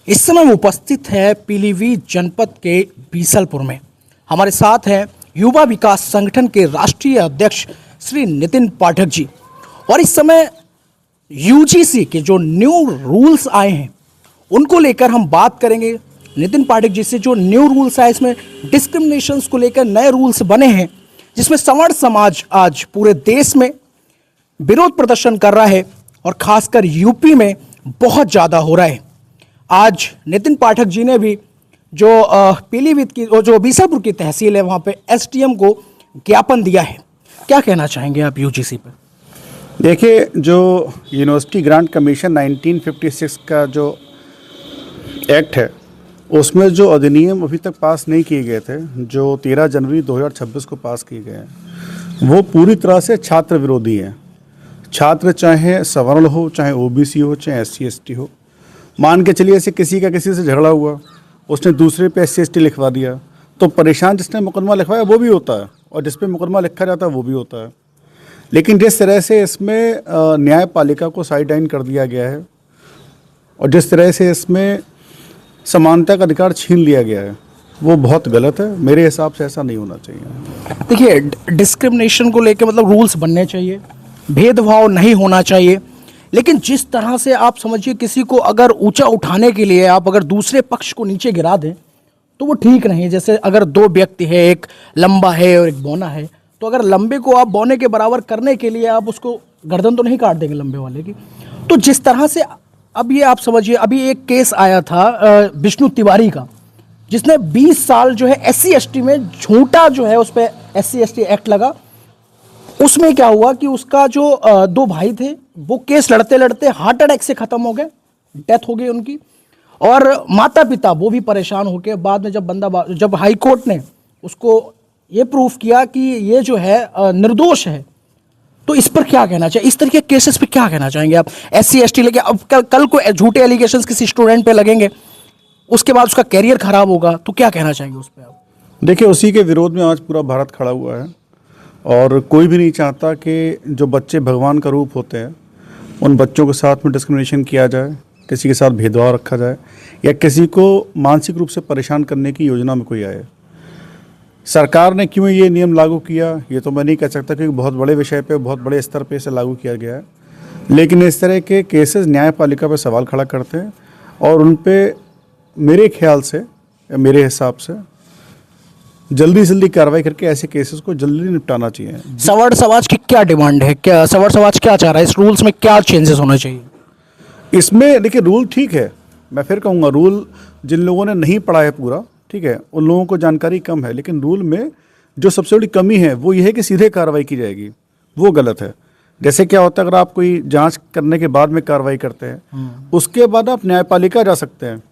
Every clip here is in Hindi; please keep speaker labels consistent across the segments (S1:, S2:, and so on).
S1: इस समय हम उपस्थित है पीलीभीत जनपद के बीसलपुर में। हमारे साथ हैं युवा विकास संगठन के राष्ट्रीय अध्यक्ष श्री नितिन पाठक जी। और इस समय यूजीसी के जो न्यू रूल्स आए हैं उनको लेकर हम बात करेंगे नितिन पाठक जी से। जो न्यू रूल्स आए इसमें डिस्क्रिमिनेशंस को लेकर नए रूल्स बने हैं, जिसमें सवर्ण समाज आज पूरे देश में विरोध प्रदर्शन कर रहा है और खासकर यूपी में बहुत ज़्यादा हो रहा है। आज नितिन पाठक जी ने भी जो पीलीभीत की जो बीसलपुर की तहसील है वहाँ पे एसडीएम को ज्ञापन दिया है। क्या कहना चाहेंगे आप यूजीसी पर?
S2: देखिए, जो यूनिवर्सिटी ग्रांट कमीशन 1956 का जो एक्ट है उसमें जो अधिनियम अभी तक पास नहीं किए गए थे, जो 13 जनवरी 2026 को पास किए गए हैं, वो पूरी तरह से छात्र विरोधी हैं। छात्र चाहे सवर्ण हो, चाहे ओबीसी हो, चाहे एससी एसटी हो। मान के चलिए ऐसे किसी से झगड़ा हुआ, उसने दूसरे पे एससी एसटी लिखवा दिया, तो परेशान जिसने मुकदमा लिखवाया वो भी होता है और जिस पे मुकदमा लिखा जाता है वो भी होता है। लेकिन जिस तरह से इसमें न्यायपालिका को साइडलाइन कर दिया गया है और जिस तरह से इसमें समानता का अधिकार छीन लिया गया है, वो बहुत गलत है। मेरे हिसाब से ऐसा नहीं होना चाहिए।
S1: देखिए, डिस्क्रिमिनेशन को लेकर मतलब रूल्स बनने चाहिए, भेदभाव नहीं होना चाहिए, लेकिन जिस तरह से आप समझिए किसी को अगर ऊंचा उठाने के लिए आप अगर दूसरे पक्ष को नीचे गिरा दें तो वो ठीक नहीं है। जैसे अगर दो व्यक्ति है, एक लंबा है और एक बौना है, तो अगर लंबे को आप बौने के बराबर करने के लिए आप उसको गर्दन तो नहीं काट देंगे लंबे वाले की। तो जिस तरह से अब ये आप समझिए, अभी एक केस आया था विष्णु तिवारी का, जिसने 20 साल जो है एससी एसटी में झूठा जो है उस पर एससी एसटी एक्ट लगा। उसमें क्या हुआ कि उसका जो दो भाई थे वो केस लड़ते लड़ते हार्ट अटैक से खत्म हो गए, डेथ हो गई उनकी। और माता पिता वो भी परेशान होके बाद में जब हाई कोर्ट ने उसको ये प्रूफ किया कि ये जो है निर्दोष है, तो इस पर क्या कहना चाहिए? इस तरह के केसेस पे क्या कहना चाहेंगे आप? एससी एसटी लेके अब कल को झूठे एलिगेशंस किसी स्टूडेंट पे लगेंगे, उसके बाद उसका कैरियर खराब होगा, तो क्या कहना चाहेंगे उस पर आप?
S2: देखिए, उसी के विरोध में आज पूरा भारत खड़ा हुआ है और कोई भी नहीं चाहता कि जो बच्चे भगवान का रूप होते हैं उन बच्चों के साथ में डिस्क्रिमिनेशन किया जाए, किसी के साथ भेदभाव रखा जाए या किसी को मानसिक रूप से परेशान करने की योजना में कोई आए। सरकार ने क्यों ये नियम लागू किया ये तो मैं नहीं कह सकता, क्योंकि बहुत बड़े विषय पे, बहुत बड़े स्तर पे इसे लागू किया गया है। लेकिन इस तरह के केसेस न्यायपालिका पे सवाल खड़ा करते हैं और उन पे मेरे ख्याल से या मेरे हिसाब से जल्दी कार्रवाई करके ऐसे केसेस को जल्दी निपटाना चाहिए।
S1: सवर्ण समाज की क्या डिमांड है? क्या सवर्ण समाज क्या चाह रहा है? इस रूल्स में क्या चेंजेस होने चाहिए?
S2: इसमें देखिए, रूल ठीक है, मैं फिर कहूँगा रूल जिन लोगों ने नहीं पढ़ा है पूरा, ठीक है, उन लोगों को जानकारी कम है। लेकिन रूल में जो सबसे बड़ी कमी है वो ये है कि सीधे कार्रवाई की जाएगी, वो गलत है। जैसे क्या होता है, अगर आप कोई जांच करने के बाद में कार्रवाई करते हैं, उसके बाद आप न्यायपालिका जा सकते हैं,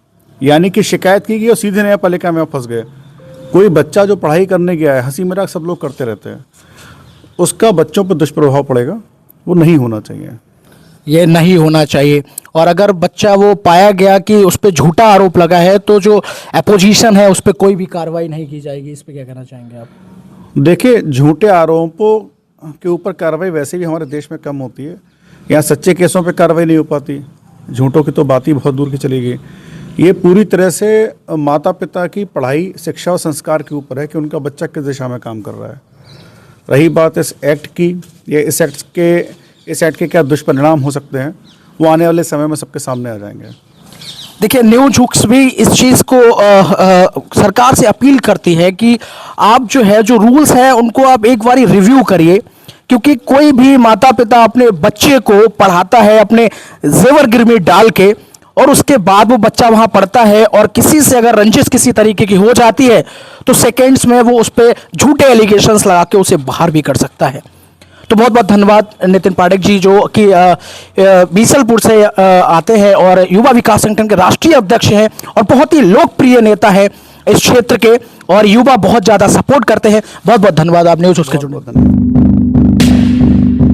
S2: यानी कि शिकायत की गई और सीधे न्यायपालिका में आप फंस गए। कोई बच्चा जो पढ़ाई करने गया है, हंसी मजाक सब लोग करते रहते हैं, उसका बच्चों पर दुष्प्रभाव पड़ेगा, वो नहीं होना चाहिए।
S1: ये नहीं होना चाहिए। और अगर बच्चा वो पाया गया कि उस पर झूठा आरोप लगा है तो जो अपोजिशन है उस पर कोई भी कार्रवाई नहीं की जाएगी। इस पर क्या कहना चाहेंगे आप? देखिए,
S2: झूठे आरोपों के ऊपर कार्रवाई वैसे भी हमारे देश में कम होती है। यहाँ सच्चे केसों पे कार्रवाई नहीं हो पाती, झूठों की तो बात ही बहुत दूर की चली गई। ये पूरी तरह से माता पिता की पढ़ाई, शिक्षा और संस्कार के ऊपर है कि उनका बच्चा किस दिशा में काम कर रहा है। रही बात इस एक्ट की, या इस एक्ट के क्या दुष्परिणाम हो सकते हैं, वो आने वाले समय में सबके सामने आ जाएंगे।
S1: देखिए, न्यू जुक्स भी इस चीज़ को सरकार से अपील करती है कि आप जो है जो रूल्स हैं उनको आप एक बारी रिव्यू करिए, क्योंकि कोई भी माता पिता अपने बच्चे को पढ़ाता है अपने जेवर गिरवी डाल के, और उसके बाद वो बच्चा वहां पढ़ता है और किसी से अगर रंजिश किसी तरीके की हो जाती है तो सेकेंड्स में वो उस पर झूठे एलिगेशंस लगा के उसे बाहर भी कर सकता है। तो बहुत बहुत धन्यवाद नितिन पाठक जी, जो कि बीसलपुर से आते हैं और युवा विकास संगठन के राष्ट्रीय अध्यक्ष हैं और बहुत ही लोकप्रिय नेता है इस क्षेत्र के, और युवा बहुत ज़्यादा सपोर्ट करते हैं। बहुत बहुत धन्यवाद, आप न्यूज़ उसके जुड़े।